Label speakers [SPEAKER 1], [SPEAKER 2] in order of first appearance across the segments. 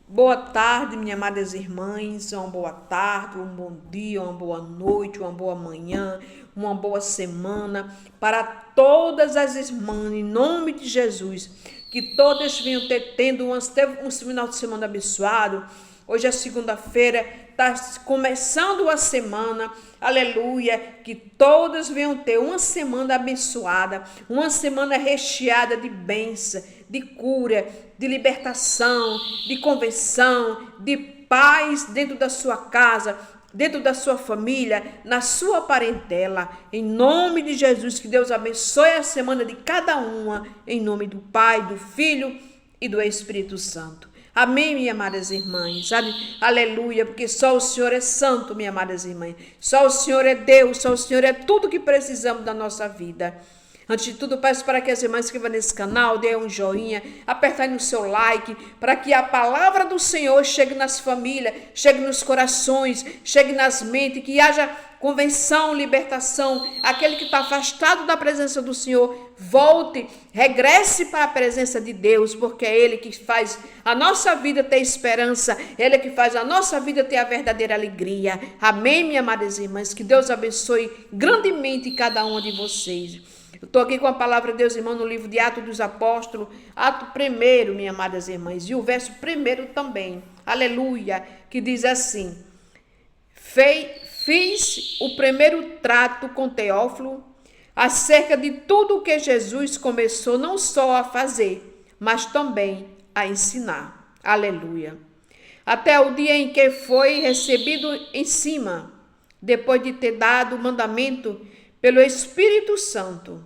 [SPEAKER 1] Boa tarde, minhas amadas irmãs, uma boa tarde, um bom dia, uma boa noite, uma boa manhã, uma boa semana para todas as irmãs, em nome de Jesus, que todas venham tendo um final de semana abençoado. Hoje é segunda-feira, está começando a semana, aleluia, que todas venham ter uma semana abençoada, uma semana recheada de bênção, de cura, de libertação, de convenção, de paz dentro da sua casa, dentro da sua família, na sua parentela. Em nome de Jesus, que Deus abençoe a semana de cada uma, em nome do Pai, do Filho e do Espírito Santo. Amém, minhas amadas irmãs. Aleluia, porque só o Senhor é santo, minhas amadas irmãs. Só o Senhor é Deus, só o Senhor é tudo que precisamos da nossa vida. Antes de tudo, peço para que as irmãs se inscrevam nesse canal, dê um joinha, apertem no seu like, para que a palavra do Senhor chegue nas famílias, chegue nos corações, chegue nas mentes, que haja convenção, libertação. Aquele que está afastado da presença do Senhor, volte, regresse para a presença de Deus, porque é Ele que faz a nossa vida ter esperança, Ele que faz a nossa vida ter a verdadeira alegria. Amém, minhas amadas irmãs? Que Deus abençoe grandemente cada uma de vocês. Eu estou aqui com a palavra de Deus, irmão, no livro de Atos dos Apóstolos, ato 1, minhas amadas irmãs, e o verso 1 também, aleluia, que diz assim: Fiz o primeiro trato com Teófilo acerca de tudo o que Jesus começou não só a fazer, mas também a ensinar, aleluia, até o dia em que foi recebido em cima, depois de ter dado o mandamento pelo Espírito Santo,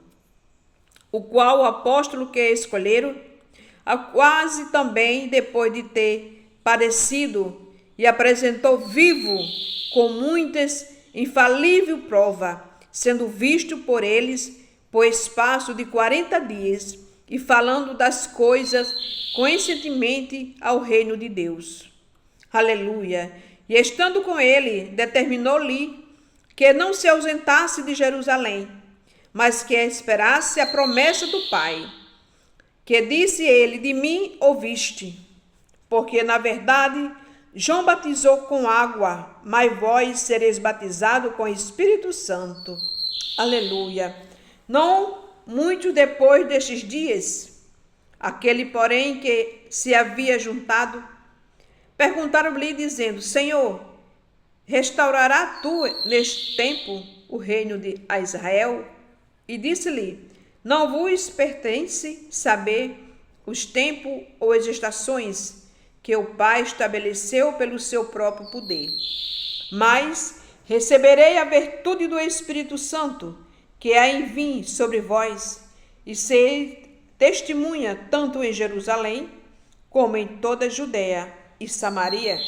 [SPEAKER 1] o qual o apóstolo que escolheram, a quase também depois de ter padecido e apresentou vivo com muitas infalível prova, sendo visto por eles por espaço de 40 dias e falando das coisas conscientemente ao reino de Deus. Aleluia. E estando com ele, determinou-lhe que não se ausentasse de Jerusalém, mas que esperasse a promessa do Pai, que disse ele: de mim ouviste, porque na verdade João batizou com água, mas vós sereis batizados com Espírito Santo. Aleluia. Não muito depois destes dias, aquele, porém, que se havia juntado, perguntaram-lhe dizendo: Senhor, restaurará tu neste tempo o reino de Israel? E disse-lhe: não vos pertence saber os tempos ou as estações que o Pai estabeleceu pelo seu próprio poder. Mas receberei a virtude do Espírito Santo, que há em vir sobre vós, e serei testemunha tanto em Jerusalém, como em toda a Judeia e Samaria,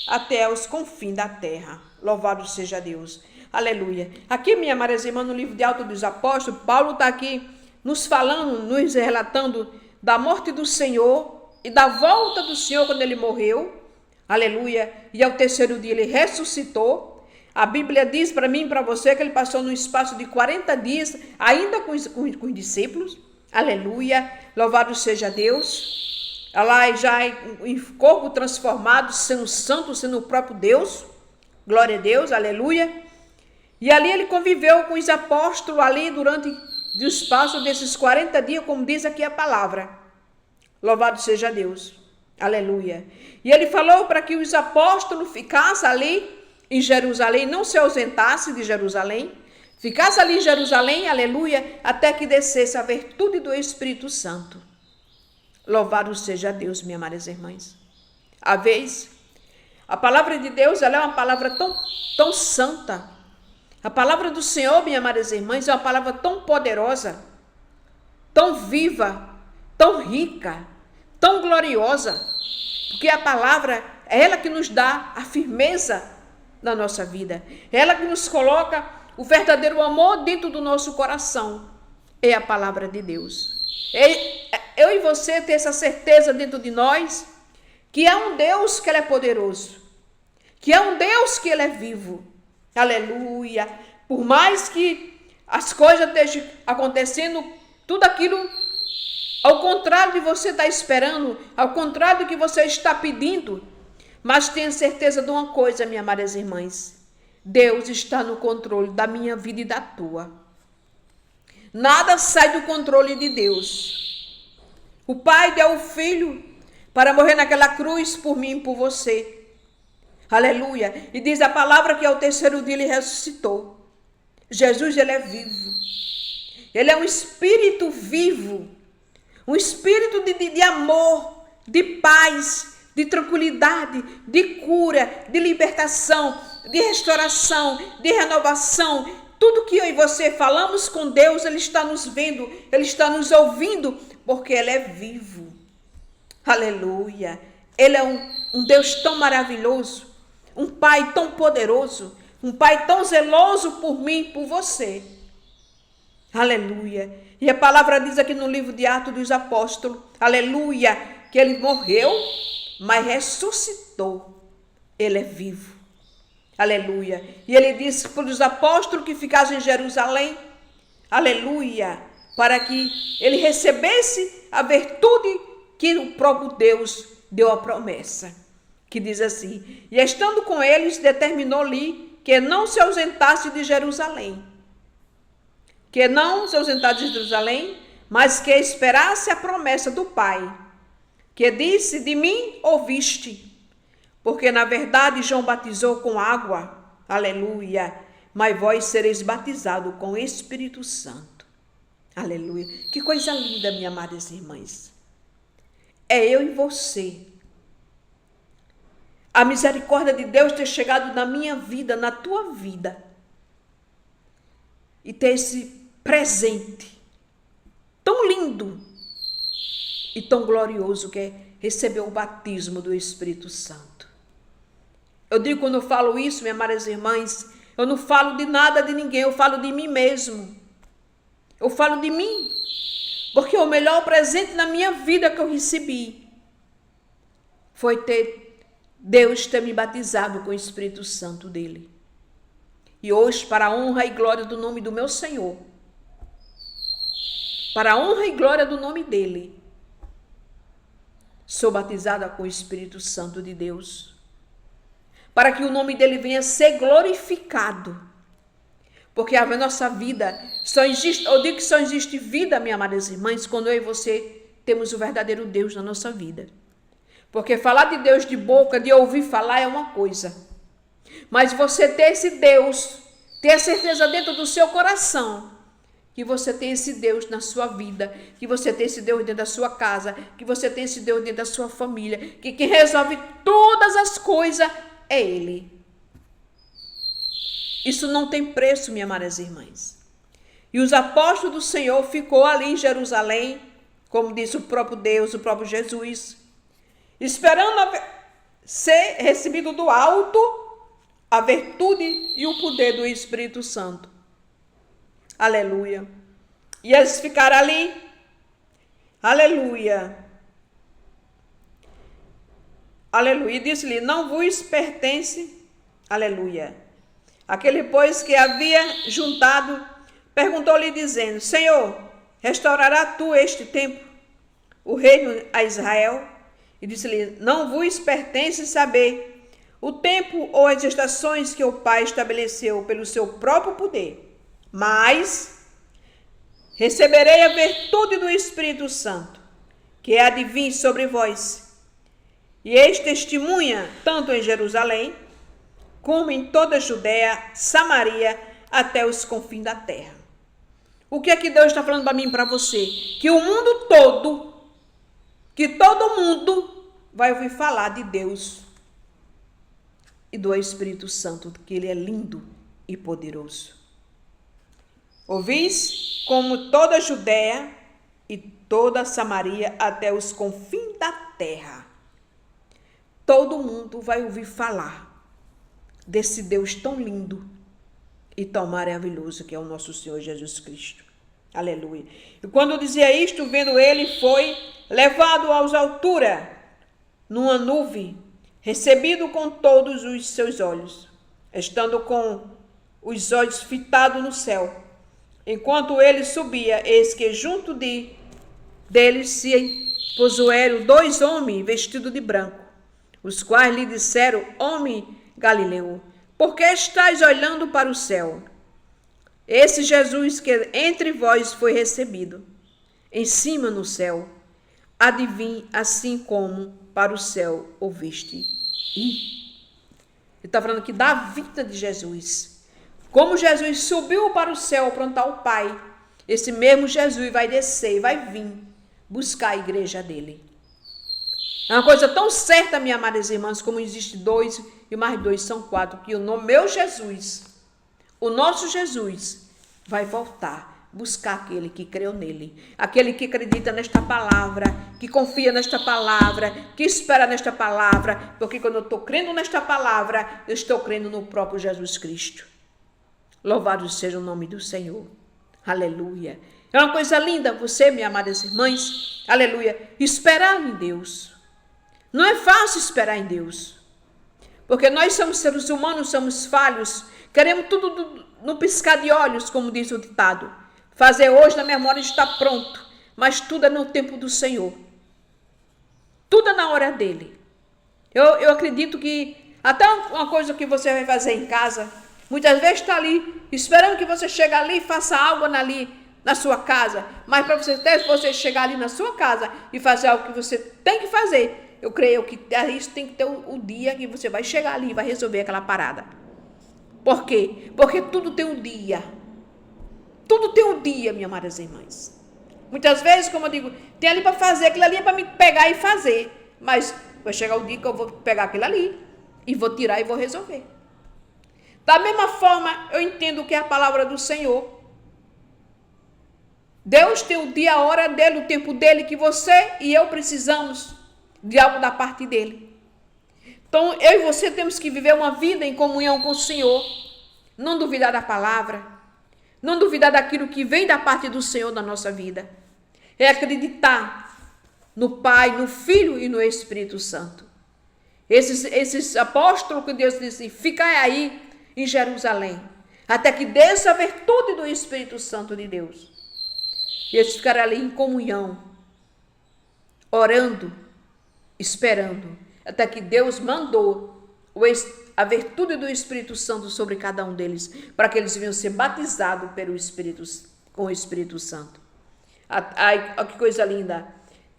[SPEAKER 1] até aos confins da terra. Louvado seja Deus. Aleluia. Aqui, minha amadas irmãs, no livro de Atos dos Apóstolos, Paulo está aqui nos falando, nos relatando da morte do Senhor e da volta do Senhor quando ele morreu. Aleluia. E ao terceiro dia ele ressuscitou. A Bíblia diz para mim e para você que ele passou no espaço de 40 dias, ainda com os discípulos. Aleluia. Louvado seja Deus. Lá já em corpo transformado, sendo santo, sendo o próprio Deus. Glória a Deus. Aleluia. E ali ele conviveu com os apóstolos ali durante o espaço desses 40 dias, como diz aqui a palavra. Louvado seja Deus. Aleluia. E ele falou para que os apóstolos ficassem ali em Jerusalém, não se ausentassem de Jerusalém, ficassem ali em Jerusalém, aleluia, até que descesse a virtude do Espírito Santo. Louvado seja Deus, minhas amadas irmãs. A palavra de Deus, ela é uma palavra tão santa. A palavra do Senhor, minhas amadas irmãs, é uma palavra tão poderosa, tão viva, tão rica, tão gloriosa, porque a palavra é ela que nos dá a firmeza na nossa vida, é ela que nos coloca o verdadeiro amor dentro do nosso coração, é a palavra de Deus. Eu e você ter essa certeza dentro de nós, que é um Deus que ele é poderoso, que é um Deus que ele é vivo. Aleluia. Por mais que as coisas estejam acontecendo, tudo aquilo Ao contrário de você estar esperando, ao contrário do que você está pedindo, mas tenha certeza de uma coisa, minhas amadas irmãs. Deus está no controle da minha vida e da tua. Nada sai do controle de Deus. O Pai deu o Filho para morrer naquela cruz por mim e por você. Aleluia. E diz a palavra que ao terceiro dia ele ressuscitou. Jesus, ele é vivo. Ele é um espírito vivo. Um espírito de amor, de paz, de tranquilidade, de cura, de libertação, de restauração, de renovação. Tudo que eu e você falamos com Deus, Ele está nos vendo, Ele está nos ouvindo, porque Ele é vivo. Aleluia. Ele é um Deus tão maravilhoso, um Pai tão poderoso, um Pai tão zeloso por mim e por você. Aleluia. E a palavra diz aqui no livro de Atos dos Apóstolos, aleluia, que Ele morreu, mas ressuscitou. Ele é vivo. Aleluia. E Ele disse para os apóstolos que ficassem em Jerusalém, aleluia, para que ele recebesse a virtude que o próprio Deus deu a promessa. Que diz assim: e estando com eles, determinou-lhe que não se ausentasse de Jerusalém. Que não se ausentasse de Jerusalém, mas que esperasse a promessa do Pai, que disse: de mim ouviste. Porque na verdade João batizou com água, aleluia, mas vós sereis batizados com o Espírito Santo. Aleluia. Que coisa linda, minhas amadas irmãs. É eu e você. A misericórdia de Deus ter chegado na minha vida, na tua vida. E ter esse presente tão lindo e tão glorioso que é receber o batismo do Espírito Santo. Eu digo, quando eu falo isso, minhas amadas irmãs, eu não falo de nada de ninguém, eu falo de mim mesmo. Eu falo de mim, porque o melhor presente na minha vida que eu recebi foi Deus ter me batizado com o Espírito Santo dele. E hoje, para a honra e glória do nome do meu Senhor, para a honra e glória do nome dele, sou batizada com o Espírito Santo de Deus, para que o nome dele venha ser glorificado. Porque a nossa vida só existe, eu digo que só existe vida, minhas amadas irmãs, quando eu e você temos o verdadeiro Deus na nossa vida. Porque falar de Deus de boca, de ouvir falar é uma coisa. Mas você ter esse Deus, ter a certeza dentro do seu coração, que você tem esse Deus na sua vida, que você tem esse Deus dentro da sua casa, que você tem esse Deus dentro da sua família, que quem resolve todas as coisas é Ele. Isso não tem preço, minhas amadas irmãs. E os apóstolos do Senhor ficou ali em Jerusalém, como disse o próprio Deus, o próprio Jesus, esperando ser recebido do alto a virtude e o poder do Espírito Santo. Aleluia. E eles ficaram ali. Aleluia. Aleluia. E disse-lhe: não vos pertence. Aleluia. Aquele, pois, que havia juntado, perguntou-lhe dizendo: Senhor, restaurará tu este tempo, o reino a Israel? E disse-lhe: não vos pertence saber o tempo ou as estações que o Pai estabeleceu pelo seu próprio poder, mas receberei a virtude do Espírito Santo, que há de vir sobre vós. E eis testemunha, tanto em Jerusalém, como em toda a Judéia, Samaria, até os confins da terra. O que é que Deus está falando para mim e para você? Que o mundo todo, que todo mundo vai ouvir falar de Deus e do Espírito Santo, que Ele é lindo e poderoso. Ouvis como toda a Judéia e toda a Samaria, até os confins da terra. Todo mundo vai ouvir falar desse Deus tão lindo e tão maravilhoso que é o nosso Senhor Jesus Cristo. Aleluia. E quando dizia isto, vendo ele, foi levado às alturas, numa nuvem, recebido com todos os seus olhos, estando com os olhos fitados no céu. Enquanto ele subia, eis que junto de deles se posueram 2 homens vestidos de branco, os quais lhe disseram: Homem Galileu, por que estáis olhando para o céu? Esse Jesus que entre vós foi recebido, em cima no céu, há de vir assim como para o céu ouviste. Ele está falando aqui da vida de Jesus. Como Jesus subiu para o céu para onde está o Pai, esse mesmo Jesus vai descer e vai vir buscar a igreja dele. É uma coisa tão certa, minhas amadas irmãs, como existe 2 e mais 2 são 4, que o meu Jesus, o nosso Jesus, vai voltar buscar aquele que creu nele, aquele que acredita nesta palavra, que confia nesta palavra, que espera nesta palavra, porque quando eu estou crendo nesta palavra, eu estou crendo no próprio Jesus Cristo. Louvado seja o nome do Senhor. Aleluia. É uma coisa linda você, minhas amadas irmãs, aleluia, esperar em Deus. Não é fácil esperar em Deus, porque nós somos seres humanos, somos falhos, queremos tudo no piscar de olhos, como diz o ditado. Fazer hoje na memória está pronto, mas tudo é no tempo do Senhor. Tudo é na hora dele. Eu acredito que até uma coisa que você vai fazer em casa, muitas vezes está ali, esperando que você chegue ali e faça algo ali na sua casa. Mas para você chegar ali na sua casa e fazer algo que você tem que fazer, eu creio que isso tem que ter o dia que você vai chegar ali e vai resolver aquela parada. Por quê? Porque tudo tem um dia. Tudo tem um dia, minhas amadas irmãs. Muitas vezes, como eu digo, tem ali para fazer, aquilo ali é para me pegar e fazer. Mas vai chegar o dia que eu vou pegar aquilo ali e vou tirar e vou resolver. Da mesma forma, eu entendo que é a palavra do Senhor. Deus tem o dia, a hora dele, o tempo dele, que você e eu precisamos de algo da parte dele. Então, eu e você temos que viver uma vida em comunhão com o Senhor. Não duvidar da palavra. Não duvidar daquilo que vem da parte do Senhor na nossa vida. É acreditar no Pai, no Filho e no Espírito Santo. Esses apóstolos que Deus disse, ficai aí em Jerusalém, até que desça a virtude do Espírito Santo de Deus. E eles ficaram ali em comunhão, orando, esperando, até que Deus mandou a virtude do Espírito Santo sobre cada um deles, para que eles venham ser batizados com o Espírito Santo. Olha que coisa linda.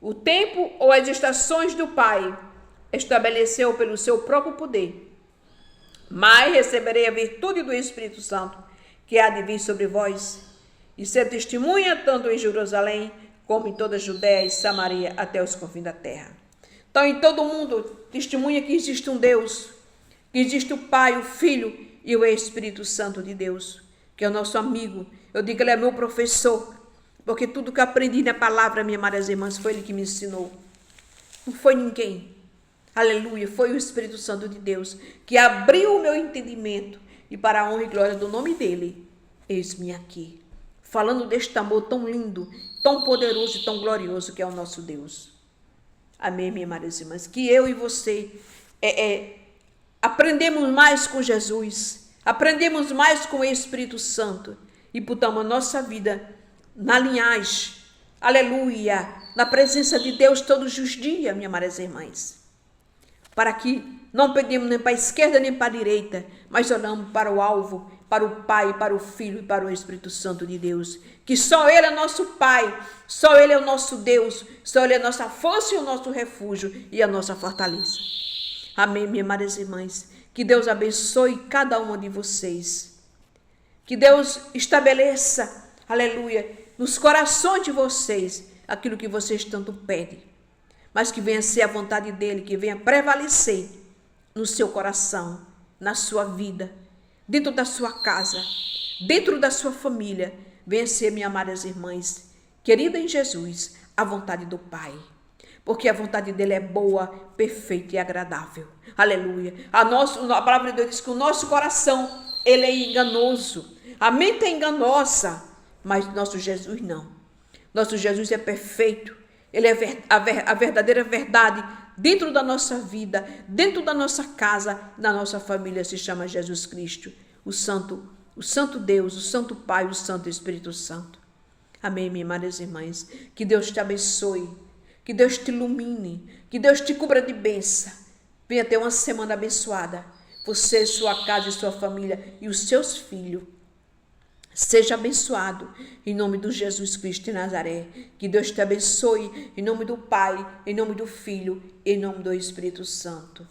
[SPEAKER 1] O tempo ou as estações do Pai estabeleceu pelo seu próprio poder. Mas receberei a virtude do Espírito Santo, que há de vir sobre vós, e ser testemunha tanto em Jerusalém, como em toda a Judéia e Samaria, até os confins da terra. Então, em todo mundo, testemunha que existe um Deus, que existe o Pai, o Filho e o Espírito Santo de Deus, que é o nosso amigo. Eu digo que ele é meu professor, porque tudo que eu aprendi na palavra, minhas amadas irmãs, foi ele que me ensinou. Não foi ninguém. Aleluia, foi o Espírito Santo de Deus que abriu o meu entendimento, e para a honra e glória do nome dele, eis-me aqui, falando deste amor tão lindo, tão poderoso e tão glorioso que é o nosso Deus. Amém, minhas amadas irmãs? Que eu e você aprendemos mais com Jesus, aprendemos mais com o Espírito Santo e botamos a nossa vida na linhagem, aleluia, na presença de Deus todos os dias, minhas amadas irmãs. Para que não pedimos nem para a esquerda nem para a direita, mas olhamos para o alvo, para o Pai, para o Filho e para o Espírito Santo de Deus. Que só Ele é nosso Pai, só Ele é o nosso Deus, só Ele é a nossa força e o nosso refúgio e a nossa fortaleza. Amém, minhas amadas irmãs. Que Deus abençoe cada uma de vocês. Que Deus estabeleça, aleluia, nos corações de vocês aquilo que vocês tanto pedem. Mas que venha ser a vontade dele, que venha prevalecer no seu coração, na sua vida, dentro da sua casa, dentro da sua família. Venha ser, minhas amadas irmãs, querida em Jesus, a vontade do Pai. Porque a vontade dele é boa, perfeita e agradável. Aleluia. A palavra de Deus diz que o nosso coração, ele é enganoso. A mente é enganosa, mas nosso Jesus não. Nosso Jesus é perfeito. Ele é a verdadeira verdade dentro da nossa vida, dentro da nossa casa, na nossa família, se chama Jesus Cristo, o Santo Deus, o Santo Pai, o Santo Espírito Santo. Amém, minhas amadas irmãs. Que Deus te abençoe, que Deus te ilumine, que Deus te cubra de bênção. Venha ter uma semana abençoada. Você, sua casa e sua família e os seus filhos. Seja abençoado em nome do Jesus Cristo de Nazaré. Que Deus te abençoe em nome do Pai, em nome do Filho, em nome do Espírito Santo.